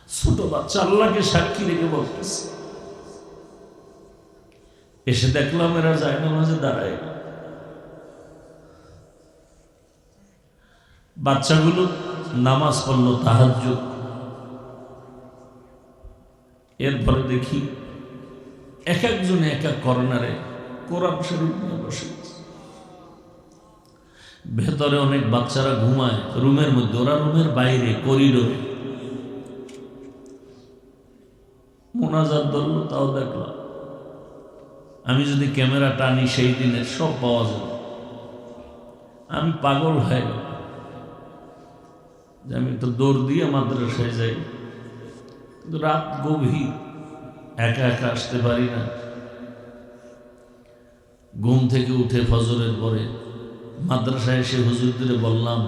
ছোট বাচ্চা আল্লাহকে সাক্ষী রেখে বলতেছে। এসে দেখলাম এরা যায় নামাজে দাঁড়ায়। বাচ্চাগুলো নামাজ পড়লো তাহাজ্জুদ। এরপরে দেখি এক একজনে এক এক কর্নারে কোরআন শরীফ নিয়ে বসে। ভেতরে অনেক বাচ্চারা ঘুমায় রুমের মধ্যে, ওরা রুমের বাইরে করিডোরে মোনাজাত ধরল, তাও দেখলাম। আমি যদি ক্যামেরা টানি সেই দিনের সব পাওয়া যাবে। আমি পাগল হয়ে গেল যে আমি তো দৌড় দিয়ে মাদ্রাসায় যাই, কিন্তু রাত গভীর, একা একা আসতে পারি না। ঘুম থেকে উঠে ফজরের পরে মাদ্রাসায় এসে হুজুরদের বললাম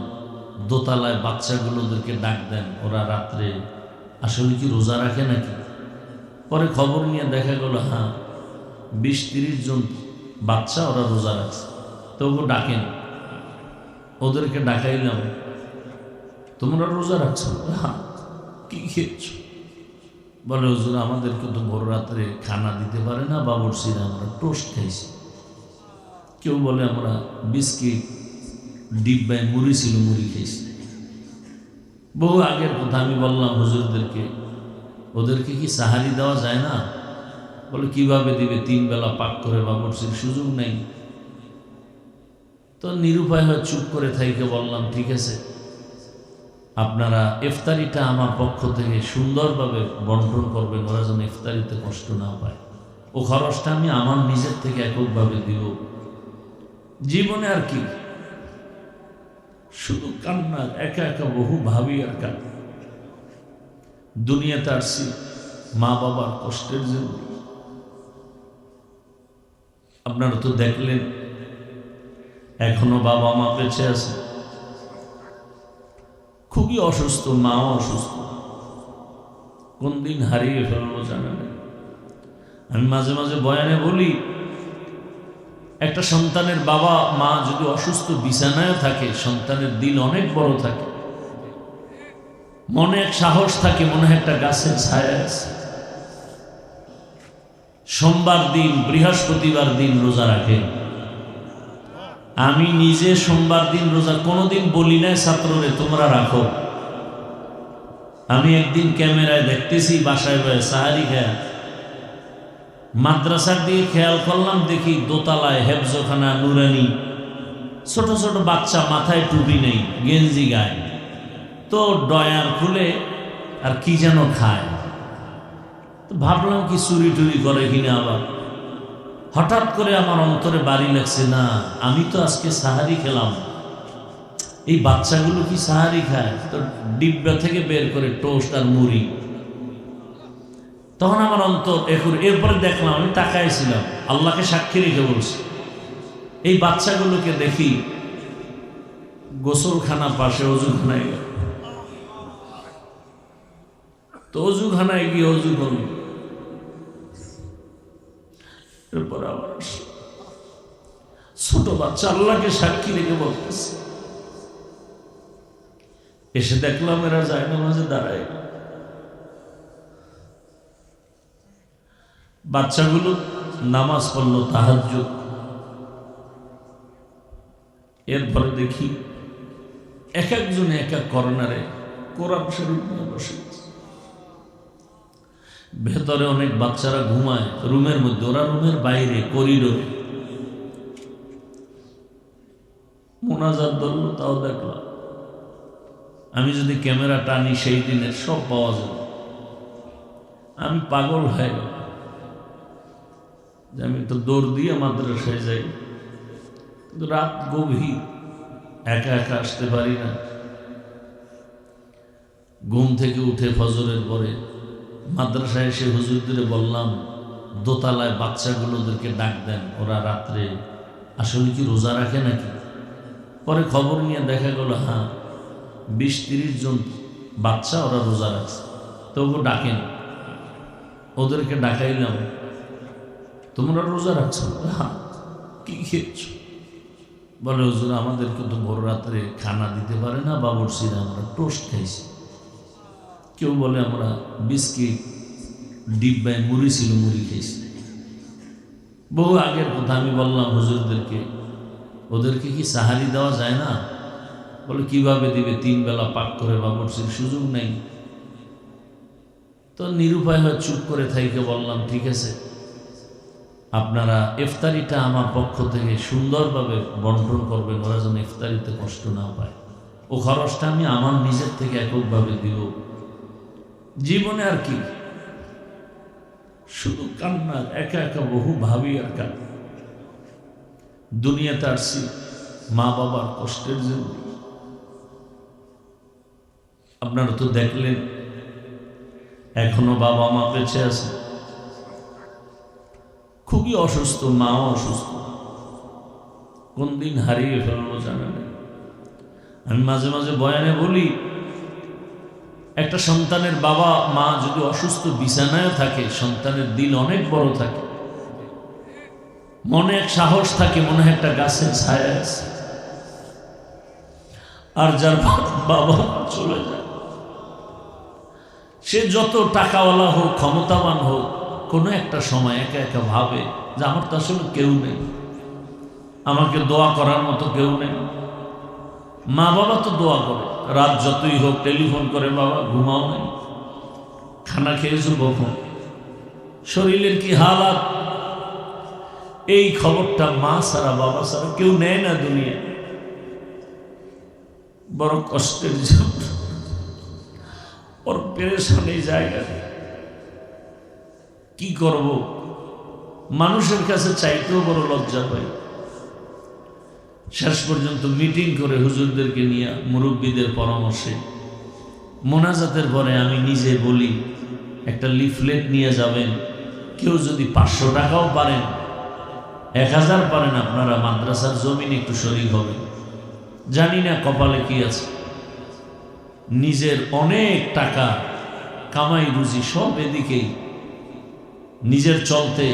দোতলায় বাচ্চাগুলোদেরকে ডাক দেন, ওরা রাত্রে আসলে কি রোজা রাখে নাকি। পরে খবর নিয়ে দেখা গেল হ্যাঁ 20-30 জন বাচ্চা ওরা রোজা রাখছে। তবু ডাকেন, ওদেরকে ডাকাইলাম, তোমরা রোজা রাখছো? হ্যাঁ। কি খেয়েছ? বলে হুজুর আমাদেরকে তো ভোর রাত্রে খানা দিতে পারে না বাবুর্চিরা, আমরা টোস্ট খাইছি। কেউ বলে আমরা বিস্কিট ডিব্বায় মুড়ি ছিল মুড়ি খেয়েছি। বহু আগের কথা। আমি বললাম হুজুরদেরকে ওদেরকে কি সাহারি দেওয়া যায় না? বলে কিভাবে দিবে, 3 বেলা পাক করে বাবুর্চির সুযোগ নেই। তো নিরুপায় হয়ে চুপ করে থাইকে বললাম ঠিক আছে, আপনারা ইফতারিটা আমার পক্ষ থেকে সুন্দরভাবে বন্টন করবেন, ওরা যেন ইফতারিতে কষ্ট না পায়। ও খরচটা আমি আমার নিজের থেকে এককভাবে দিব। জীবনে আর কি, শুধু কান্না, একা একা বহু ভাবি আর কান্না। দুনিয়াতে আসছি মা বাবার কষ্টের জন্য। আপনারা তো দেখলেন এখনো বাবা মা বেঁচে আছে, খুবই অসুস্থ, মাও অসুস্থ, কোন দিন হারিয়ে ফেলবো জানা নেই। আমি মাঝে মাঝে বয়ানে বলি একটা সন্তানের বাবা মা যদি অসুস্থ বিছানায় থাকে, সন্তানের দিল অনেক বড় থাকে, মনে এক সাহস থাকে, মনে একটা গাছের ছায়া আছে। সোমবার দিন বৃহস্পতিবার দিন রোজা রাখেন। আমি নিজে সোমবার দিন রোজা কোনোদিন বলি না ছাত্ররে তোমরা রাখো। আমি একদিন ক্যামেরায় দেখতেছি বাসায় বয়ে সাহারি খায়, মাদ্রাসার দিকে খেয়াল করলাম, দেখি দোতলায় হেফজখানা নুরানি ছোট ছোট বাচ্চা, মাথায় টুপি নেই, গেঞ্জি গায়ে, তো ডয়ার খুলে আর কি যেন খায়। তো ভাবলাম কি চুরি টুরি করে কিনা। আবার হঠাৎ করে আমার অন্তরে বাড়ি লাগছে, না আমি তো আজকে সাহারি খেলাম, এই বাচ্চাগুলো কি সাহারি খায়? তো ডিব্বা থেকে বের করে টোস্ট আর মুড়ি। তখন আমার অন্তর এরপরে দেখলাম, আমি তাকাইছিলাম, আল্লাহকে সাক্ষী রেখে বলছি, এই বাচ্চাগুলোকে দেখি গোসলখানা পাশে অজুখানায় গেল। তো অজুখানায় গিয়ে অজু করল, এরপর আবার ছোট বাচ্চা আল্লাহকে সাক্ষী রেখে বলতেছে। এসে দেখলাম এরা যায় নামাজে দাঁড়ায়। বাচ্চাগুলো নামাজ পড়লো তাহাজ্জুদ। এরপরে দেখি এক একজনে এক এক কর্নারে কোরআন শরীফ নিয়ে বসে। ভেতরে অনেক বাচ্চারা ঘুমায় রুমের মধ্যে, ওরা রুমের বাইরে করিডোরে মোনাজাত ধরল, তাও দেখলাম। আমি যদি ক্যামেরা টানি সেই দিনের সব পাওয়া যাবে। আমি পাগল হয়ে গেল যে আমি তো দৌড় দিয়ে মাদ্রাসায় যাই, কিন্তু রাত গভীর, একা একা আসতে পারি না। ঘুম থেকে উঠে ফজরের পরে মাদ্রাসায় এসে হুজুরদের বললাম দোতলায় বাচ্চাগুলোদেরকে ডাক দেন, ওরা রাত্রে আসলে কি রোজা রাখে নাকি। পরে খবর নিয়ে দেখা গেল হ্যাঁ 20-30 জন বাচ্চা ওরা রোজা রাখছে। তবু ডাকেন, ওদেরকে ডাকাইলাম, তোমরা রোজা রাখছো? হ্যাঁ। কি খেয়েছ? বলে হুজুর আমাদেরকে তো ভোর রাত্রে খানা দিতে পারে না বাবুর্চিরা, আমরা টোস্ট খাইছি। কেউ বলে আমরা বিস্কিট ডিব্বায় মুড়ি ছিল, মুড়ি খেয়েছি। বহু আগের কথা। আমি বললাম হুজুরদেরকে, ওদেরকে কি সাহারি দেওয়া যায় না? বলে কিভাবে দিবে, 3 বেলা পাক করে বাবুর্চির সুযোগ নেই। তো নিরুপায় হয়ে চুপ করে থাইকে বললাম, ঠিক আছে, আপনারা ইফতারিটা আমার পক্ষ থেকে সুন্দরভাবে বন্টন করবেন, ওরা যেন ইফতারিতে কষ্ট না পায়। ও খরচটা আমি আমার নিজের থেকে এককভাবে দিব। জীবনে আর কি, শুধু কান্না, একা একা বহু ভাবি আর কান্না। দুনিয়াতে আসছি মা বাবার কষ্টের জন্য। আপনারা তো দেখলেন এখনো বাবা মা বেঁচে আছে, খুবই অসুস্থ, মাও অসুস্থ, কোন দিন হারিয়ে ফেলবো জানা নেই। আমি মাঝে মাঝে বয়ানে বলি, একটা সন্তানের বাবা মা যদি অসুস্থ বিছানায় থাকে, সন্তানের দিল অনেক বড় থাকে, মনে এক সাহস থাকে, মনে হয় একটা গাছের ছায়া আছে। আর যার বাবা চলে যায়, সে যত টাকাওয়ালা হোক, ক্ষমতাবান হোক, কোনো একটা সময় একা একা ভাবে যে আমার তো আসলে কেউ নেই, আমাকে দোয়া করার মতো কেউ নেই। মা বাবা তো দোয়া করে, রাত যতই হোক টেলিফোন করে, বাবা ঘুমাও নাই, খানা খেয়েছো কখন, শরীরের কি হালাত, এই খবরটা মা ছাড়া বাবা ছাড়া কেউ নেয় না দুনিয়া। বড় কষ্টের জন্য ওর পেরেশান এই জায়গায়। কি করব, মানুষের কাছে চাইতেও বড় লজ্জা পাই। শেষ পর্যন্ত মিটিং করে হুজুরদেরকে নিয়ে, মুরব্বীদের পরামর্শে, মোনাজাতের পরে আমি নিজে বলি, একটা লিফলেট নিয়ে যাবেন, কেউ যদি 500 টাকাও পারেন, 1000 পারেন, আপনারা মাদ্রাসার জমিন একটু শরীক হবেন। জানি না কপালে কি আছে, নিজের অনেক টাকা কামাই রুজি সব এদিকেই, নিজের চলতে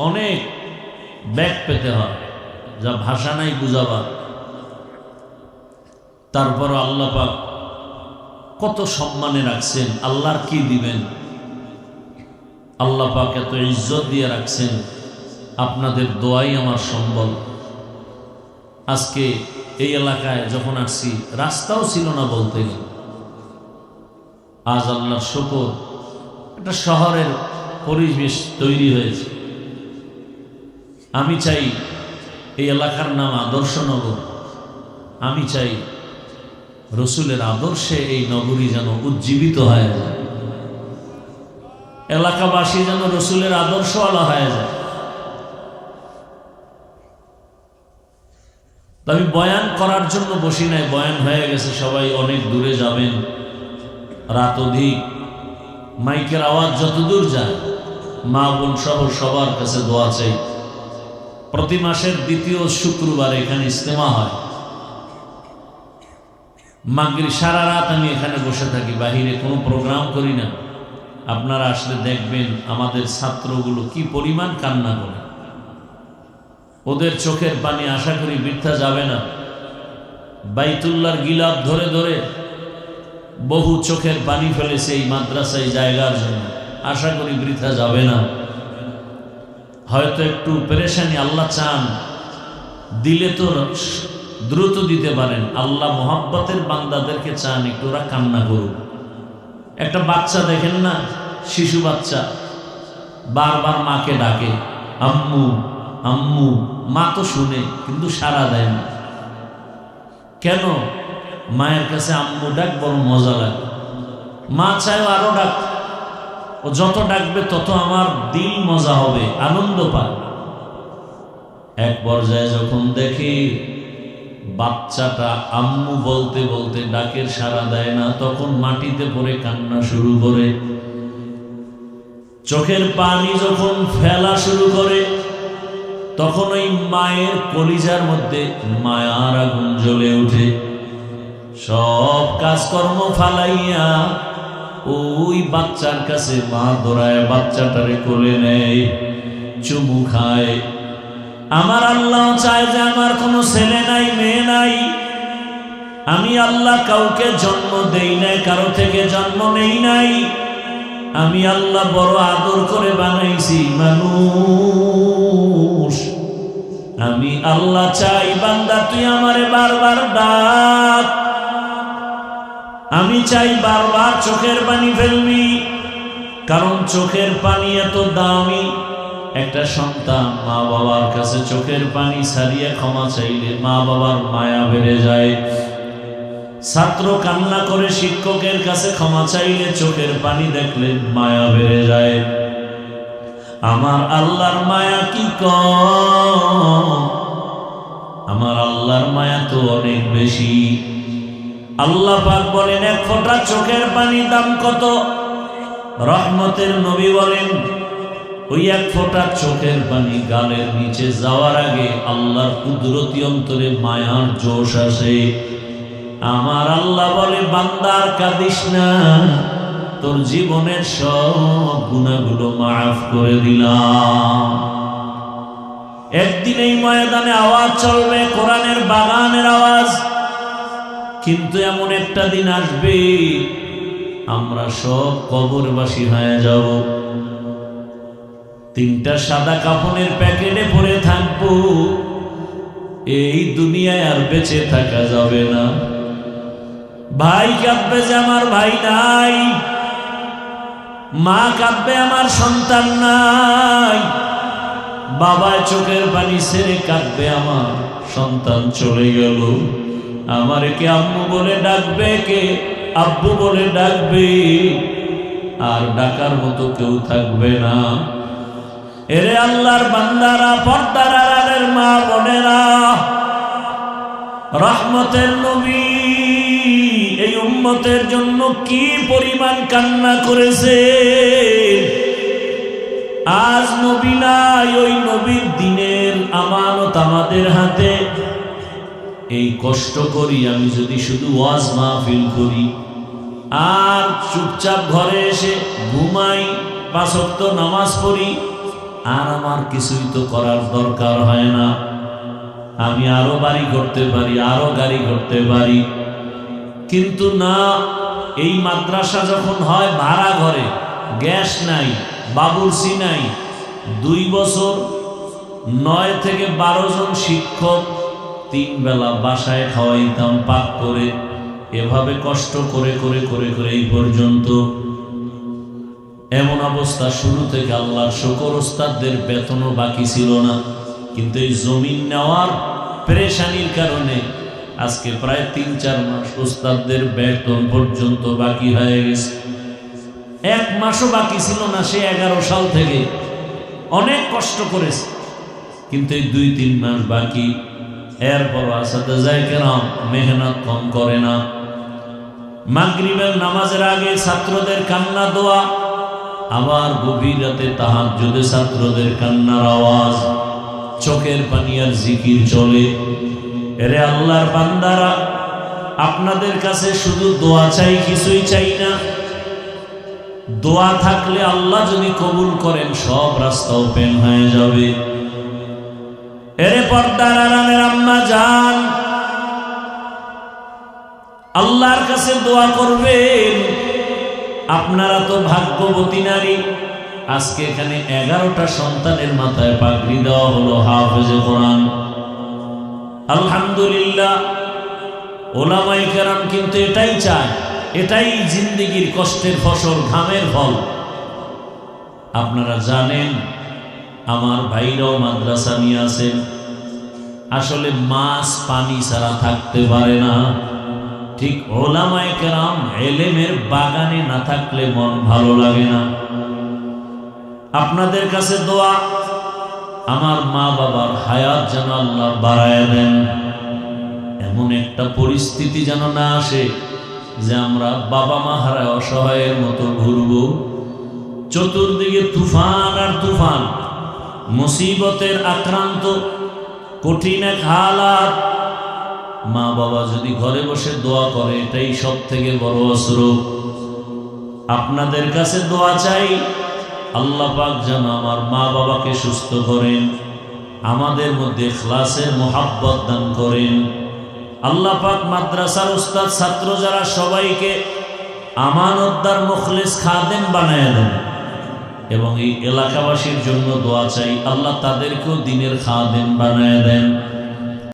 অনেক ব্যাগ পেতে হয়, যা ভাষা নাই বুঝাবার। তারপর আল্লাহ পাক কত সম্মানে রাখছেন, আল্লাহর কি দিবেন, আল্লাহ পাক এত ইজ্জত দিয়ে রাখছেন। আপনাদের দোয়াই আমার সম্বল। আজকে এই এলাকায় যখন আসছি, রাস্তাও ছিল না বলতে গেলে। আজ আল্লাহর শুকর, একটা শহরের পরিবেশ তৈরি হয়েছে। আমি চাই এই এলাকার নাম আদর্শনগর। আমি চাই রসুলের আদর্শে এই নগরী যেন উজ্জীবিত হয়ে যায়, এলাকাবাসী যেন রসুলের আদর্শওয়ালা হয়ে যায়। আমি বয়ান করার জন্য বসি নাই, বয়ান হয়ে গেছে, সবাই অনেক দূরে যাবেন, রাত অধিক, মাইকের আওয়াজ যতদূর যায়, মা বোন সহ সবার কাছে দোয়া চাই। প্রতি মাসের 2য় শুক্রবার এখানে ইজতেমা হয়। মাগরিব সারা রাত আমি এখানে বসে থাকি, বাহিরে কোনো প্রোগ্রাম করি না। আপনারা আসলে দেখবেন আমাদের ছাত্রগুলো কি পরিমাণ কান্না করে, ওদের চোখের পানি আশা করি বৃথা যাবে না। বাইতুল্লাহর গিলাফ ধরে ধরে বহু চোখের পানি ফেলেছে এই মাদ্রাসায় জায়গার জন্য, আশা করি বৃথা যাবে না। হয়তো একটু পেরেশানি আল্লাহ চান, দিলে তো দ্রুত দিতে পারেন। আল্লাহ মোহাব্বতের বান্দাদেরকে চান একটু ওরা কান্না করুক। একটা বাচ্চা দেখেন না, শিশু বাচ্চা বারবার মাকে ডাকে, আম্মু আম্মু, মা তো শুনে কিন্তু সাড়া দেয় না। কেন? মায়ের কাছে আম্মু ডাক বড় মজা লাগে, মা চায় আরো ডাক, ও যত ডাকবে তত আমার দিল মজা হবে, আনন্দ পায়। এক পর্যায়ে যখন দেখি বাচ্চাটা আম্মু বলতে বলতে ডাকের সাড়া দেয় না, তখন মাটিতে পড়ে কান্না শুরু করে, চোখের পানি যখন ফেলা শুরু করে, তখন ওই মায়ের কলিজার মধ্যে মায়ার আগুন জ্বলে উঠে। সব কাজকর্ম ফালাইয়া ওই বাচ্চার কাছে মা দৌড়ায় বাচ্চাটারে কোলে নেয়, চুমু খায়। আমার আল্লাহ চায় যে আমার কোনো ছেলে নাই মেয়ে নাই, আমি আল্লাহ কাউকে জন্ম দেই নাই, কারো থেকে জন্ম নেই নাই। আমি আল্লাহ বড় আদর করে বানাইছি মানুষ। আমি আল্লাহ চাই বান্দা তুই আমারে বারবার ডাক। আমি চাই বারবার চোখের পানি ফেলবি, কারণ চোখের পানি এত দামি। একটা সন্তান মা বাবার কাছে চোখের পানি ছাড়িয়ে ক্ষমা চাইলে মা বাবার মায়া বেড়ে যায়। ছাত্র কান্না করে শিক্ষকের কাছে ক্ষমা চাইলে চোখের পানি দেখলে মায়া বেড়ে যায়। আমার আল্লাহর মায়া কি কম? আমার আল্লাহর মায়া তো অনেক বেশি। আল্লাহ পাক বলেন এক ফোঁটা চোখের পানি দাম কত? রহমতের নবী বলেন ওই এক ফোঁটা চোখের পানি গালের নিচে যাওয়ার আগে আল্লাহর কুদরতি অন্তরে মায়ার জোশ আসে। আমার আল্লাহ বলে বান্দার কাঁদিস না, তোর জীবনের সব গুনাহগুলো মাফ করে দিলাম। একদিন এই ময়দানে আওয়াজ চলবে কোরআনের বাগানের আওয়াজ, কিন্তু এমন একটা দিন আসবে আমরা সব কবরবাসী হয়ে যাব। তিনটা সাদা কাফনের প্যাকেটে পড়ে থাকবো। এই দুনিয়ায় আর বেঁচে থাকা যাবে না। ভাই কাঁদবে যে আমার ভাই নাই, মা কাঁদবে আমার সন্তান নাই, বাবায় চোখের পানি ছেড়ে কাঁদবে আমার সন্তান চলে গেল। আমারে কে আম্মু বলে ডাকবে, কে আব্বু বলে ডাকবে, আর ডাকার মতো কেউ থাকবে না। এরে আল্লাহর বান্দারা, পর্দার আড়ালের মা বোনেরা, রহমতের নবী এই উম্মতের জন্য কি পরিমাণ কান্না করেছে। আজ নবী নাই, ওই নবীর দিনের আমানত আমাদের হাতে। এই কষ্ট করি আমি যদি শুধু ওয়াজ মাহফিল করি আর চুপচাপ ঘরে এসে ঘুমাই, 5 ওয়াক্ত নামাজ পড়ি, আর আমার কিছুই তো করার দরকার হয় না। আমি আরো বাড়ি করতে পারি, আরো গাড়ি করতে পারি, কিন্তু না। এই মাদ্রাসা যখন হয় ভাড়া ঘরে, গ্যাস নাই, বাবুর্চি নাই, 2 বছর 9 থেকে 12 জন শিক্ষক 3 বেলা বাসায় খাওয়াইতাম পাক করে। এভাবে কষ্ট করে করে করে করে এই পর্যন্ত এমন অবস্থা। শুরু থেকে আল্লাহর শুকর, ওস্তাদদের বেতনও বাকি ছিল না, কিন্তু এই জমিন নেওয়ার পেরেশানির কারণে আজকে প্রায় 3-4 মাস ওস্তাদদের বেতন পর্যন্ত বাকি হয়ে গেছে। 1 মাসও বাকি ছিল না সে 11 সাল থেকে। অনেক কষ্ট করেছে, কিন্তু এই 2-3 মাস বাকি। এরপর আসাতেজায়ে কেরাম মেহনত কম করে না। মাগরিবের নামাজের আগে ছাত্রদের কান্না দোয়া, আবার গভীর রাতে তাহাজ্জুদে ছাত্রদের কান্নার আওয়াজ, চোখের পানি আর জিকির চলে। এরে আল্লাহর বান্দারা, আপনাদের কাছে শুধু দোয়া চাই, কিছুই চাই না। দোয়া থাকলে আল্লাহ যদি কবুল করেন সব রাস্তা ওপেন হয়ে যাবে। এরে পর্দার আড়ালের আম্মা জান, আল্লাহর কাছে দোয়া করবেন। আপনারা তো ভাগ্যবতী নারী। আজকে এখানে 11টা সন্তানের মাথায় পাগড়ি দেওয়া হলো হাফেজে কোরআন। আলহামদুলিল্লাহ। ওলামায়ে কেরাম কিন্তু এটাই চায়, এটাই জিন্দেগির কষ্টের ফসল, ঘামের ফল। আপনারা জানেন আমার ভাইরাও মাদ্রাসা নিয়ে আছেন। আসলে মাছ পানি ছাড়া থাকতে পারে না। ঠিক ওলামায়ে কেরাম ইলমের বাগানে না থাকলে মন ভালো লাগে না। আপনাদের কাছে দোয়া, আমার মা বাবার হায়াত যেন আল্লাহ বাড়ায় দেন। এমন একটা পরিস্থিতি যেন না আসে যে আমরা বাবা মা হারায় অসহায়ের মতো ঘুরব। চতুর্দিকে তুফান আর তুফান, মুসিবতের আক্রান্ত, কঠিন এক হালাত। মা বাবা যদি ঘরে বসে দোয়া করে, এটাই সব থেকে বড় অস্ত্র। আপনাদের কাছে দোয়া চাই, আল্লাহ পাক যেন আমার মা বাবাকে সুস্থ করেন, আমাদের মধ্যে ইখলাসের মোহাব্বত দান করেন। আল্লাহ পাক মাদ্রাসার উস্তাদ ছাত্র যারা সবাইকে আমানতদার মুখলিস খাদেম বানায় দেন এবং এই এলাকাবাসীর জন্য দোয়া চাই আল্লাহ তাদেরকেও দ্বীনের খাদেম বানায় দেন।